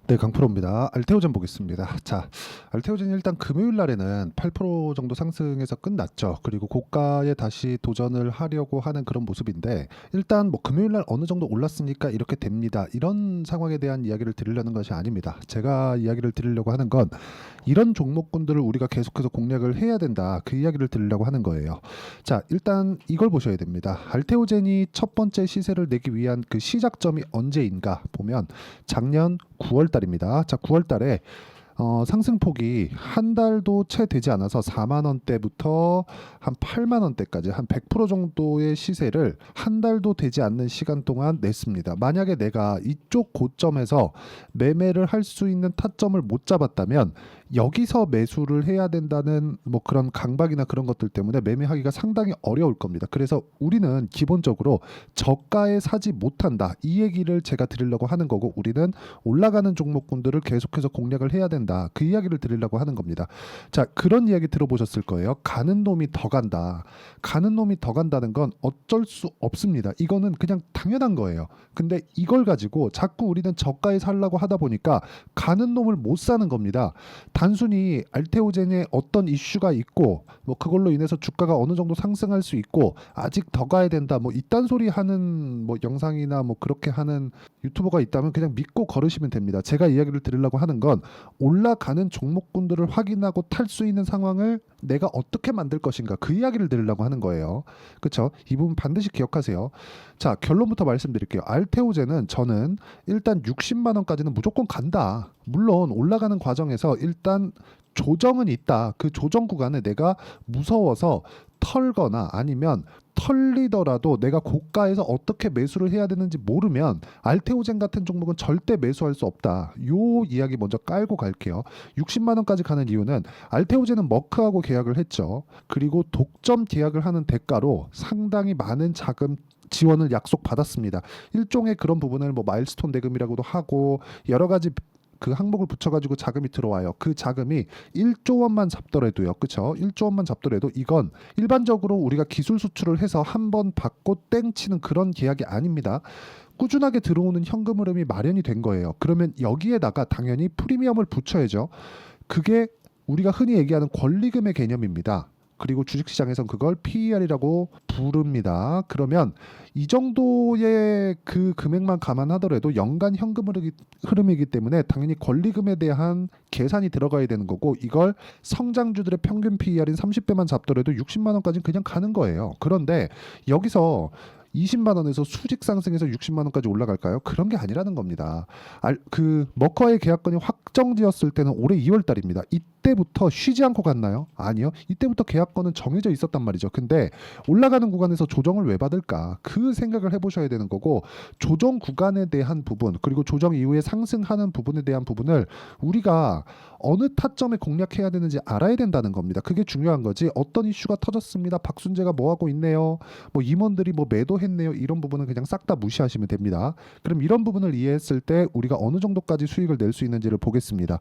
네, 강프로입니다. 알테오젠 보겠습니다. 자, 알테오젠이 일단 금요일 날에는 8% 정도 상승해서 끝났죠. 그리고 고가에 다시 도전을 하려고 하는 그런 모습인데, 일단 뭐 금요일 날 어느 정도 올랐으니까 이렇게 됩니다. 이런 상황에 대한 이야기를 드리려는 것이 아닙니다. 제가 이야기를 드리려고 하는 건 이런 종목군들을 우리가 계속해서 공략을 해야 된다. 그 이야기를 드리려고 하는 거예요. 자, 일단 이걸 보셔야 됩니다. 알테오젠이 첫 번째 시세를 내기 위한 그 시작점이 언제인가 보면 작년 9월 달입니다. 자, 9월 달에 상승폭이 한 달도 채 되지 않아서 4만 원대부터 한 8만 원대까지 한 100% 정도의 시세를 한 달도 되지 않는 시간 동안 냈습니다. 만약에 내가 이쪽 고점에서 매매를 할 수 있는 타점을 못 잡았다면 여기서 매수를 해야 된다는 뭐 그런 강박이나 그런 것들 때문에 매매하기가 상당히 어려울 겁니다. 그래서 우리는 기본적으로 저가에 사지 못한다. 이 얘기를 제가 드리려고 하는 거고, 우리는 올라가는 종목군들을 계속해서 공략을 해야 된다. 그 이야기를 드리려고 하는 겁니다. 자, 그런 이야기 들어보셨을 거예요. 가는 놈이 더 간다. 가는 놈이 더 간다는 건 어쩔 수 없습니다. 이거는 그냥 당연한 거예요. 근데 이걸 가지고 자꾸 우리는 저가에 살려고 하다 보니까 가는 놈을 못 사는 겁니다. 단순히 알테오젠에 어떤 이슈가 있고 뭐 그걸로 인해서 주가가 어느 정도 상승할 수 있고 아직 더 가야 된다 뭐 이딴 소리 하는 뭐 영상이나 뭐 그렇게 하는 유튜버가 있다면 그냥 믿고 걸으시면 됩니다. 제가 이야기를 드리려고 하는 건 올라가는 종목군들을 확인하고 탈 수 있는 상황을 내가 어떻게 만들 것인가, 그 이야기를 드리려고 하는 거예요. 그렇죠? 이 부분 반드시 기억하세요. 자, 결론부터 말씀드릴게요. 알테오젠은 저는 일단 60만 원까지는 무조건 간다. 물론 올라가는 과정에서 일단 조정은 있다. 그 조정 구간에 내가 무서워서 털거나 아니면 털리더라도 내가 고가에서 어떻게 매수를 해야 되는지 모르면 알테오젠 같은 종목은 절대 매수할 수 없다. 요 이야기 먼저 깔고 갈게요. 60만 원까지 가는 이유는 알테오젠은 머크하고 계약을 했죠. 그리고 독점 계약을 하는 대가로 상당히 많은 자금 지원을 약속받았습니다. 일종의 그런 부분을 뭐 마일스톤 대금이라고도 하고 여러 가지 그 항목을 붙여가지고 자금이 들어와요. 그 자금이 1조 원만 잡더라도요. 그렇죠? 1조 원만 잡더라도 이건 일반적으로 우리가 기술 수출을 해서 한 번 받고 땡치는 그런 계약이 아닙니다. 꾸준하게 들어오는 현금 흐름이 마련이 된 거예요. 그러면 여기에다가 당연히 프리미엄을 붙여야죠. 그게 우리가 흔히 얘기하는 권리금의 개념입니다. 그리고 주식시장에선 그걸 PER이라고 부릅니다. 그러면 이 정도의 그 금액만 감안하더라도 연간 현금 흐름이기 때문에 당연히 권리금에 대한 계산이 들어가야 되는 거고, 이걸 성장주들의 평균 PER인 30배만 잡더라도 60만 원까지는 그냥 가는 거예요. 그런데 여기서 20만 원에서 수직 상승해서 60만 원까지 올라갈까요? 그런 게 아니라는 겁니다. 그 머커의 계약건이 확정되었을 때는 올해 2월 달입니다. 이때부터 쉬지 않고 갔나요? 아니요. 이때부터 계약건은 정해져 있었단 말이죠. 근데 올라가는 구간에서 조정을 왜 받을까? 그 생각을 해보셔야 되는 거고, 조정 구간에 대한 부분 그리고 조정 이후에 상승하는 부분에 대한 부분을 우리가 어느 타점에 공략해야 되는지 알아야 된다는 겁니다. 그게 중요한 거지. 어떤 이슈가 터졌습니다. 박순재가 뭐 하고 있네요. 뭐 임원들이 뭐 매도했네요. 이런 부분은 그냥 싹 다 무시하시면 됩니다. 그럼 이런 부분을 이해했을 때 우리가 어느 정도까지 수익을 낼 수 있는지를 보겠습니다.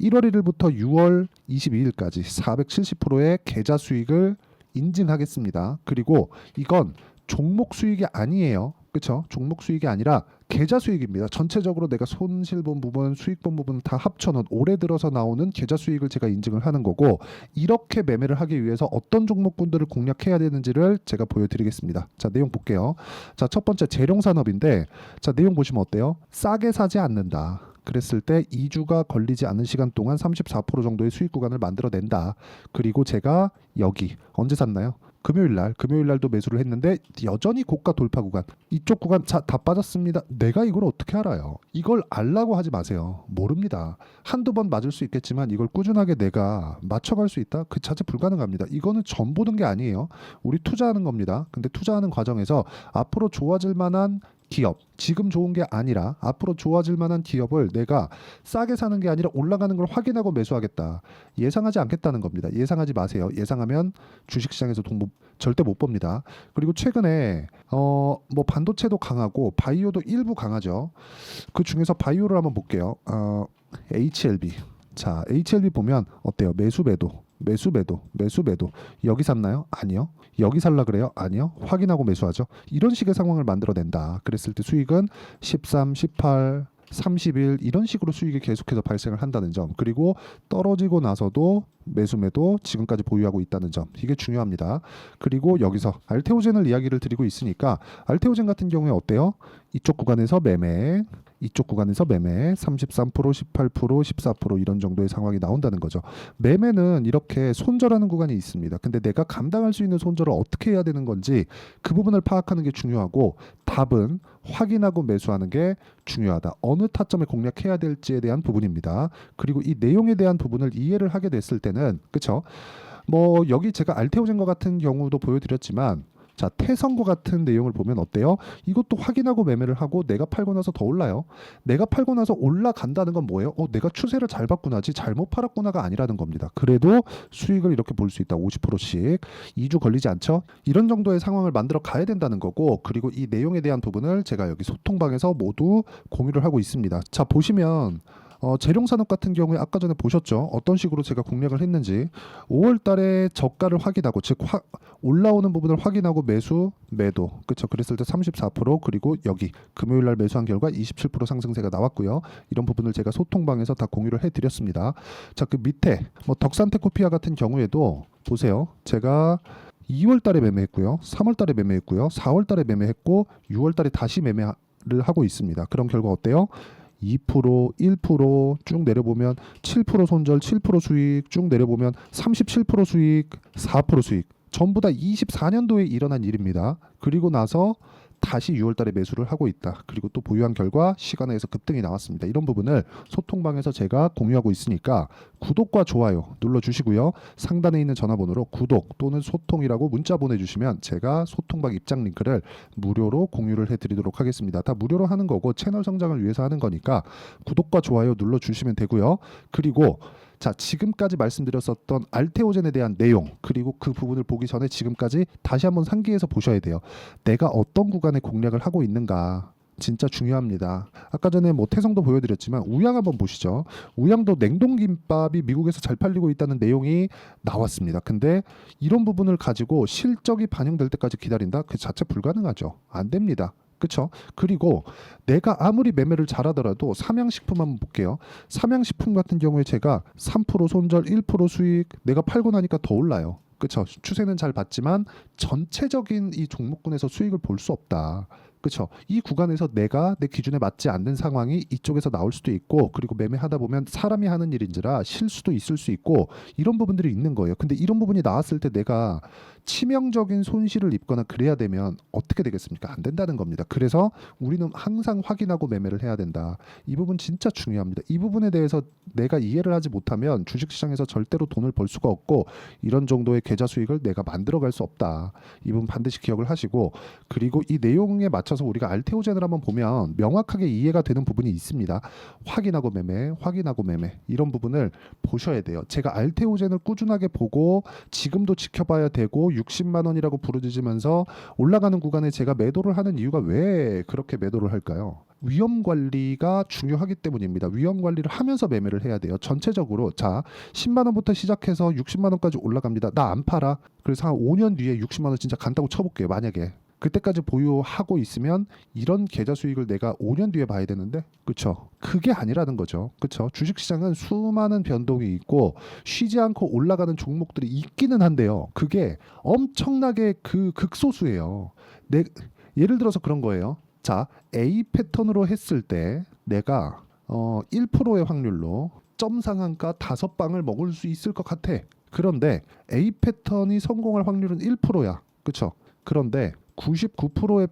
1월 1일부터 6월 22일까지 470%의 계좌 수익을 인증하겠습니다. 그리고 이건 종목 수익이 아니에요. 그렇죠? 종목 수익이 아니라 계좌 수익입니다. 전체적으로 내가 손실 본 부분, 수익 본 부분 다 합쳐놓은 올해 들어서 나오는 계좌 수익을 제가 인증을 하는 거고, 이렇게 매매를 하기 위해서 어떤 종목군들을 공략해야 되는지를 제가 보여드리겠습니다. 자, 내용 볼게요. 자, 첫 번째 재룡산업인데, 자, 내용 보시면 어때요? 싸게 사지 않는다. 그랬을 때 2주가 걸리지 않는 시간 동안 34% 정도의 수익 구간을 만들어낸다. 그리고 제가 여기 언제 샀나요? 금요일 날도 매수를 했는데 여전히 고가 돌파 구간, 이쪽 구간 자, 다 빠졌습니다. 내가 이걸 어떻게 알아요? 이걸 알라고 하지 마세요. 모릅니다. 한두 번 맞을 수 있겠지만 이걸 꾸준하게 내가 맞춰갈 수 있다? 그 자체 불가능합니다. 이거는 전 보는 게 아니에요. 우리 투자하는 겁니다. 근데 투자하는 과정에서 앞으로 좋아질 만한 기업, 지금 좋은 게 아니라 앞으로 좋아질 만한 기업을 내가 싸게 사는 게 아니라 올라가는 걸 확인하고 매수하겠다. 예상하지 않겠다는 겁니다. 예상하지 마세요. 예상하면 주식시장에서 돈 절대 못 법니다. 그리고 최근에 뭐 반도체도 강하고 바이오도 일부 강하죠. 그 중에서 바이오를 한번 볼게요. HLB. 자, HLB 보면 어때요? 매수 매도. 여기 샀나요? 아니요. 여기 살라 그래요? 아니요. 확인하고 매수하죠. 이런 식의 상황을 만들어낸다. 그랬을 때 수익은 13, 18, 30일 이런 식으로 수익이 계속해서 발생을 한다는 점, 그리고 떨어지고 나서도 매수매도 지금까지 보유하고 있다는 점, 이게 중요합니다. 그리고 여기서 알테오젠을 이야기를 드리고 있으니까 알테오젠 같은 경우에 어때요? 이쪽 구간에서 매매, 이쪽 구간에서 매매 33%, 18%, 14% 이런 정도의 상황이 나온다는 거죠. 매매는 이렇게 손절하는 구간이 있습니다. 근데 내가 감당할 수 있는 손절을 어떻게 해야 되는 건지 그 부분을 파악하는 게 중요하고, 답은 확인하고 매수하는 게 중요하다. 어느 타점에 공략해야 될지에 대한 부분입니다. 그리고 이 내용에 대한 부분을 이해를 하게 됐을 때는, 그쵸? 뭐 여기 제가 알테오젠과 같은 경우도 보여드렸지만, 자, 태성과 같은 내용을 보면 어때요? 이것도 확인하고 매매를 하고 내가 팔고 나서 더 올라요. 내가 팔고 나서 올라간다는 건 뭐예요? 내가 추세를 잘 봤구나지 잘못 팔았구나가 아니라는 겁니다. 그래도 수익을 이렇게 볼 수 있다. 50%씩 2주 걸리지 않죠? 이런 정도의 상황을 만들어 가야 된다는 거고, 그리고 이 내용에 대한 부분을 제가 여기 소통방에서 모두 공유를 하고 있습니다. 자, 보시면 재룡산업 같은 경우에 아까 전에 보셨죠? 어떤 식으로 제가 공략을 했는지. 5월 달에 저가를 확인하고, 즉 올라오는 부분을 확인하고 매수, 매도. 그렇죠? 그랬을 때 34%, 그리고 여기 금요일 날 매수한 결과 27% 상승세가 나왔고요. 이런 부분을 제가 소통방에서 다 공유를 해드렸습니다. 자, 그 밑에 뭐 덕산테코피아 같은 경우에도 보세요. 제가 2월 달에 매매했고요. 3월 달에 매매했고요. 4월 달에 매매했고 6월 달에 다시 매매를 하고 있습니다. 그런 결과 어때요? 2%, 1% 내려보면 7% 손절, 7% 수익, 쭉 내려보면 37% 수익, 4% 수익. 전부 다 24년도에 일어난 일입니다. 그리고 나서 다시 6월 달에 매수를 하고 있다. 그리고 또 보유한 결과 시간에서 급등이 나왔습니다. 이런 부분을 소통방에서 제가 공유하고 있으니까 구독과 좋아요 눌러주시고요. 상단에 있는 전화번호로 구독 또는 소통이라고 문자 보내주시면 제가 소통방 입장 링크를 무료로 공유를 해드리도록 하겠습니다. 다 무료로 하는 거고 채널 성장을 위해서 하는 거니까 구독과 좋아요 눌러주시면 되고요. 그리고 자, 지금까지 말씀드렸었던 알테오젠에 대한 내용, 그리고 그 부분을 보기 전에 지금까지 다시 한번 상기해서 보셔야 돼요. 내가 어떤 구간에 공략을 하고 있는가. 진짜 중요합니다. 아까 전에 뭐 태성도 보여드렸지만 우양 한번 보시죠. 우양도 냉동김밥이 미국에서 잘 팔리고 있다는 내용이 나왔습니다. 근데 이런 부분을 가지고 실적이 반영될 때까지 기다린다? 그 자체 불가능하죠. 안 됩니다. 그렇죠? 그리고 내가 아무리 매매를 잘하더라도 삼양식품 한번 볼게요. 삼양식품 같은 경우에 제가 3% 손절, 1% 수익, 내가 팔고 나니까 더 올라요. 그렇죠? 추세는 잘 봤지만 전체적인 이 종목군에서 수익을 볼 수 없다. 그렇죠? 이 구간에서 내가 내 기준에 맞지 않는 상황이 이쪽에서 나올 수도 있고, 그리고 매매하다 보면 사람이 하는 일인지라 실수도 있을 수 있고, 이런 부분들이 있는 거예요. 근데 이런 부분이 나왔을 때 내가 치명적인 손실을 입거나 그래야 되면 어떻게 되겠습니까? 안 된다는 겁니다. 그래서 우리는 항상 확인하고 매매를 해야 된다. 이 부분 진짜 중요합니다. 이 부분에 대해서 내가 이해를 하지 못하면 주식시장에서 절대로 돈을 벌 수가 없고, 이런 정도의 계좌 수익을 내가 만들어갈 수 없다. 이 부분 반드시 기억을 하시고, 그리고 이 내용에 맞춰서 우리가 알테오젠을 한번 보면 명확하게 이해가 되는 부분이 있습니다. 확인하고 매매, 확인하고 매매, 이런 부분을 보셔야 돼요. 제가 알테오젠을 꾸준하게 보고 지금도 지켜봐야 되고 60만 원이라고 부르짖으면서 올라가는 구간에 제가 매도를 하는 이유가 왜 그렇게 매도를 할까요? 위험 관리가 중요하기 때문입니다. 위험 관리를 하면서 매매를 해야 돼요. 전체적으로 자, 10만 원부터 시작해서 60만 원까지 올라갑니다. 나 안 팔아. 그래서 한 5년 뒤에 60만 원 진짜 간다고 쳐볼게요. 만약에 그때까지 보유하고 있으면 이런 계좌 수익을 내가 5년 뒤에 봐야 되는데, 그렇죠? 그게 아니라는 거죠. 그렇죠? 주식시장은 수많은 변동이 있고 쉬지 않고 올라가는 종목들이 있기는 한데요. 그게 엄청나게 그 극소수예요. 예를 들어서 그런 거예요. 자, A 패턴으로 했을 때 내가 1%의 확률로 점 상한가 5방을 먹을 수 있을 것 같아. 그런데 A 패턴이 성공할 확률은 1%야. 그렇죠? 그런데 99%의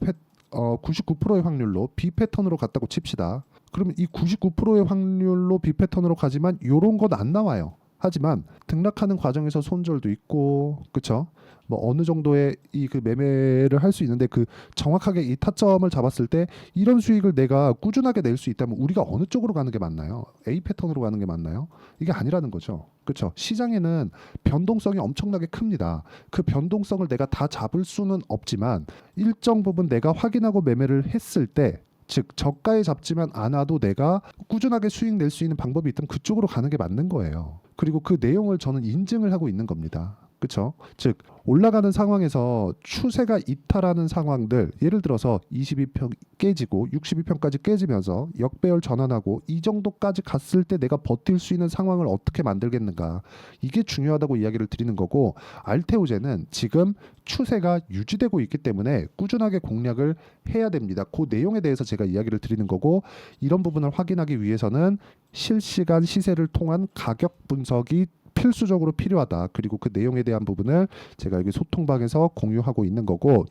확률로 B 패턴으로 갔다고 칩시다. 그러면 이 99%의 확률로 B 패턴으로 가지만 요런 건 안 나와요. 하지만 등락하는 과정에서 손절도 있고, 그쵸? 뭐 어느 정도의 이 그 매매를 할 수 있는데, 그 정확하게 이 타점을 잡았을 때 이런 수익을 내가 꾸준하게 낼 수 있다면 우리가 어느 쪽으로 가는 게 맞나요? A 패턴으로 가는 게 맞나요? 이게 아니라는 거죠. 그렇죠? 시장에는 변동성이 엄청나게 큽니다. 그 변동성을 내가 다 잡을 수는 없지만 일정 부분 내가 확인하고 매매를 했을 때, 즉 저가에 잡지만 않아도 내가 꾸준하게 수익 낼 수 있는 방법이 있다면 그쪽으로 가는 게 맞는 거예요. 그리고 그 내용을 저는 인증을 하고 있는 겁니다. 그쵸? 즉 올라가는 상황에서 추세가 이탈하는 상황들, 예를 들어서 22평 깨지고 62평까지 깨지면서 역배열 전환하고 이 정도까지 갔을 때 내가 버틸 수 있는 상황을 어떻게 만들겠는가, 이게 중요하다고 이야기를 드리는 거고, 알테오젠은 지금 추세가 유지되고 있기 때문에 꾸준하게 공략을 해야 됩니다. 그 내용에 대해서 제가 이야기를 드리는 거고, 이런 부분을 확인하기 위해서는 실시간 시세를 통한 가격 분석이 필수적으로 필요하다. 그리고 그 내용에 대한 부분을 제가 여기 소통방에서 공유하고 있는 거고,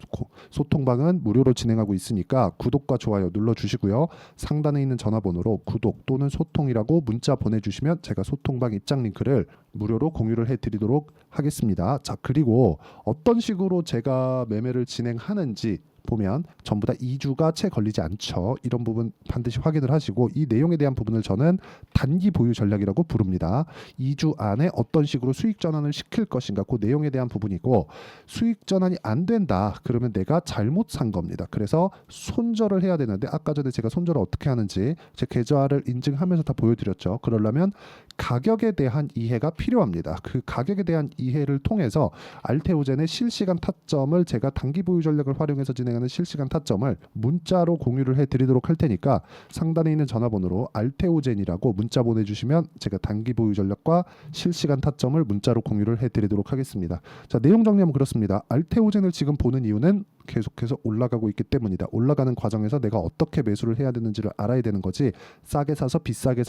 소통방은 무료로 진행하고 있으니까 구독과 좋아요 눌러주시고요. 상단에 있는 전화번호로 구독 또는 소통이라고 문자 보내주시면 제가 소통방 입장 링크를 무료로 공유를 해드리도록 하겠습니다. 자, 그리고 어떤 식으로 제가 매매를 진행하는지 보면 전부 다 2주가 채 걸리지 않죠. 이런 부분 반드시 확인을 하시고, 이 내용에 대한 부분을 저는 단기 보유 전략이라고 부릅니다. 2주 안에 어떤 식으로 수익 전환을 시킬 것인가, 그 내용에 대한 부분이고, 수익 전환이 안 된다 그러면 내가 잘못 산 겁니다. 그래서 손절을 해야 되는데, 아까 전에 제가 손절을 어떻게 하는지 제 계좌를 인증하면서 다 보여드렸죠. 그러려면 가격에 대한 이해가 필요합니다. 그 가격에 대한 이해를 통해서 알테오젠의 실시간 타점을, 제가 단기 보유 전략을 활용해서 진행하는 실시간 타점을 문자로 공유를 해드리도록 할 테니까, 상단에 있는 전화번호로 알테오젠이라고 문자 보내주시면 제가 단기 보유 전략과 실시간 타점을 문자로 공유를 해드리도록 하겠습니다. 자, 내용 정리하면 그렇습니다. 알테오젠을 지금 보는 이유는 계속해서 올라가고 있기 때문이다. 올라가는 과정에서 내가 어떻게 매수를 해야 되는지를 알아야 되는 거지, 싸게 사서 비싸게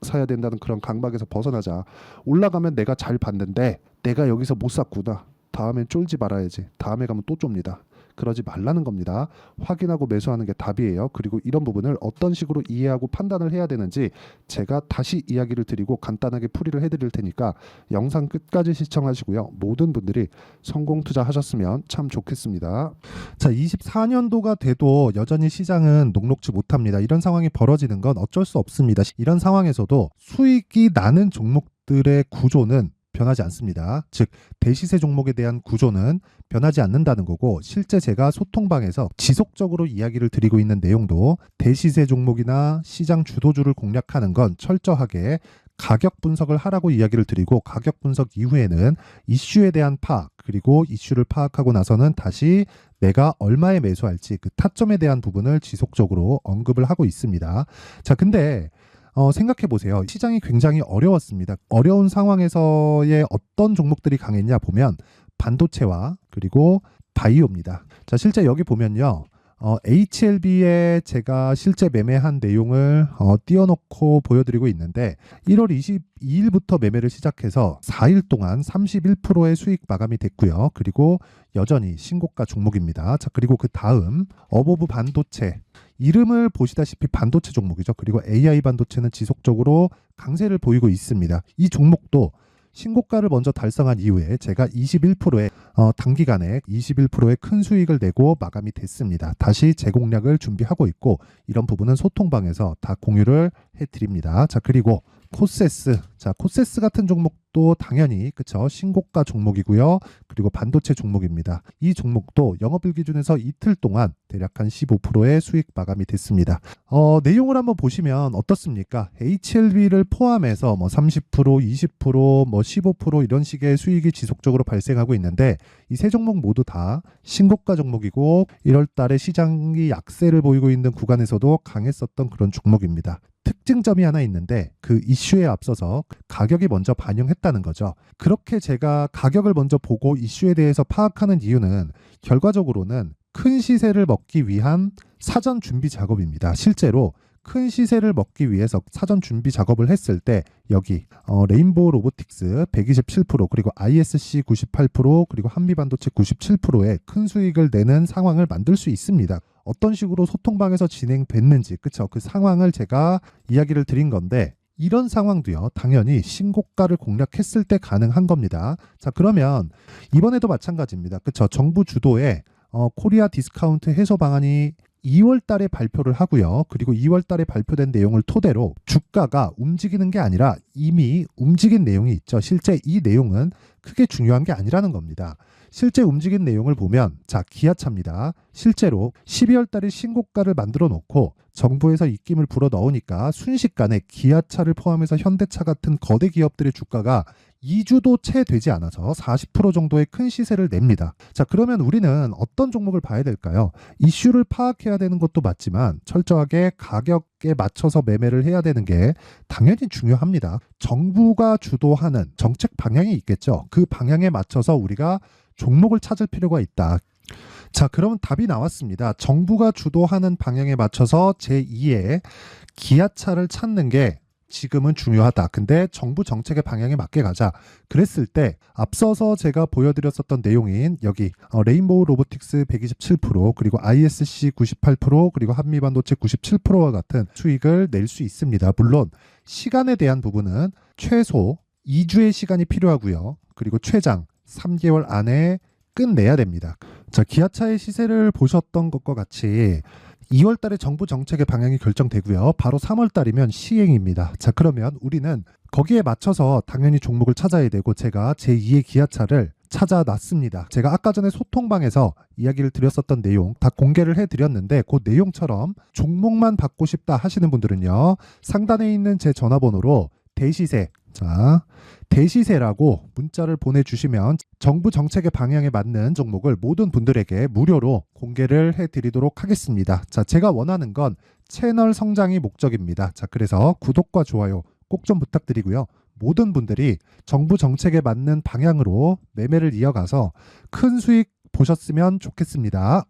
사야 된다는 그런 강박에서 벗어나자. 올라가면 내가 잘 봤는데 내가 여기서 못 샀구나, 다음엔 쫄지 말아야지, 다음에 가면 또 좁니다. 그러지 말라는 겁니다. 확인하고 매수하는 게 답이에요. 그리고 이런 부분을 어떤 식으로 이해하고 판단을 해야 되는지 제가 다시 이야기를 드리고 간단하게 풀이를 해드릴 테니까 영상 끝까지 시청하시고요. 모든 분들이 성공 투자하셨으면 참 좋겠습니다. 자, 24년도가 돼도 여전히 시장은 녹록지 못합니다. 이런 상황이 벌어지는 건 어쩔 수 없습니다. 이런 상황에서도 수익이 나는 종목들의 구조는 변하지 않습니다. 즉, 대시세 종목에 대한 구조는 변하지 않는다는 거고, 실제 제가 소통방에서 지속적으로 이야기를 드리고 있는 내용도, 대시세 종목이나 시장 주도주를 공략하는 건 철저하게 가격 분석을 하라고 이야기를 드리고, 가격 분석 이후에는 이슈에 대한 파악, 그리고 이슈를 파악하고 나서는 다시 내가 얼마에 매수할지 그 타점에 대한 부분을 지속적으로 언급을 하고 있습니다. 자, 근데 생각해 보세요. 시장이 굉장히 어려웠습니다. 어려운 상황에서의 어떤 종목들이 강했냐 보면 반도체와 그리고 바이오입니다. 자, 실제 여기 보면요. HLB에 제가 실제 매매한 내용을 띄워놓고 보여드리고 있는데, 1월 22일부터 매매를 시작해서 4일 동안 31%의 수익 마감이 됐고요. 그리고 여전히 신고가 종목입니다. 자, 그리고 그 다음 어보브 반도체, 이름을 보시다시피 반도체 종목이죠. 그리고 AI 반도체는 지속적으로 강세를 보이고 있습니다. 이 종목도 신고가를 먼저 달성한 이후에 제가 21%의 단기간에 21%의 큰 수익을 내고 마감이 됐습니다. 다시 재공략을 준비하고 있고, 이런 부분은 소통방에서 다 공유를 해드립니다. 자, 그리고 코세스. 자, 코세스 같은 종목도 당연히 그쵸, 신고가 종목이고요. 그리고 반도체 종목입니다. 이 종목도 영업일 기준에서 이틀 동안 대략 한 15%의 수익 마감이 됐습니다. 내용을 한번 보시면 어떻습니까? HLB를 포함해서 뭐 30%, 20%, 뭐 15% 이런 식의 수익이 지속적으로 발생하고 있는데, 이 세 종목 모두 다 신고가 종목이고, 1월 달에 시장이 약세를 보이고 있는 구간에서도 강했었던 그런 종목입니다. 특징점이 하나 있는데, 그 이슈에 앞서서 가격이 먼저 반영했다는 거죠. 그렇게 제가 가격을 먼저 보고 이슈에 대해서 파악하는 이유는 결과적으로는 큰 시세를 먹기 위한 사전 준비 작업입니다. 실제로 큰 시세를 먹기 위해서 사전 준비 작업을 했을 때 여기 레인보우 로보틱스 127%, 그리고 ISC 98%, 그리고 한미반도체 97%의 큰 수익을 내는 상황을 만들 수 있습니다. 어떤 식으로 소통방에서 진행됐는지, 그쵸? 그 상황을 제가 이야기를 드린 건데, 이런 상황도요, 당연히 신고가를 공략했을 때 가능한 겁니다. 자, 그러면 이번에도 마찬가지입니다. 그쵸? 정부 주도의 코리아 디스카운트 해소 방안이 2월 달에 발표를 하고요. 그리고 2월 달에 발표된 내용을 토대로 주가가 움직이는 게 아니라 이미 움직인 내용이 있죠. 실제 이 내용은 크게 중요한 게 아니라는 겁니다. 실제 움직인 내용을 보면, 자, 기아차입니다. 실제로 12월 달에 신고가를 만들어 놓고 정부에서 입김을 불어 넣으니까 순식간에 기아차를 포함해서 현대차 같은 거대 기업들의 주가가 2주도 채 되지 않아서 40% 정도의 큰 시세를 냅니다. 자, 그러면 우리는 어떤 종목을 봐야 될까요? 이슈를 파악해야 되는 것도 맞지만 철저하게 가격에 맞춰서 매매를 해야 되는 게 당연히 중요합니다. 정부가 주도하는 정책 방향이 있겠죠. 그 방향에 맞춰서 우리가 종목을 찾을 필요가 있다. 자, 그러면 답이 나왔습니다. 정부가 주도하는 방향에 맞춰서 제2의 기아차를 찾는 게 지금은 중요하다. 근데 정부 정책의 방향에 맞게 가자. 그랬을 때 앞서서 제가 보여드렸었던 내용인 여기 레인보우 로보틱스 127% 그리고 ISC 98% 그리고 한미반도체 97%와 같은 수익을 낼 수 있습니다. 물론 시간에 대한 부분은 최소 2주의 시간이 필요하고요. 그리고 최장 3개월 안에 끝내야 됩니다. 자, 기아차의 시세를 보셨던 것과 같이 2월 달에 정부 정책의 방향이 결정되고요. 바로 3월 달이면 시행입니다. 자, 그러면 우리는 거기에 맞춰서 당연히 종목을 찾아야 되고 제가 제2의 기아차를 찾아놨습니다. 제가 아까 전에 소통방에서 이야기를 드렸었던 내용 다 공개를 해드렸는데 그 내용처럼 종목만 받고 싶다 하시는 분들은요. 상단에 있는 제 전화번호로 대시세, 자, 대시세라고 문자를 보내주시면 정부 정책의 방향에 맞는 종목을 모든 분들에게 무료로 공개를 해드리도록 하겠습니다. 자, 제가 원하는 건 채널 성장이 목적입니다. 자, 그래서 구독과 좋아요 꼭 좀 부탁드리고요. 모든 분들이 정부 정책에 맞는 방향으로 매매를 이어가서 큰 수익 보셨으면 좋겠습니다.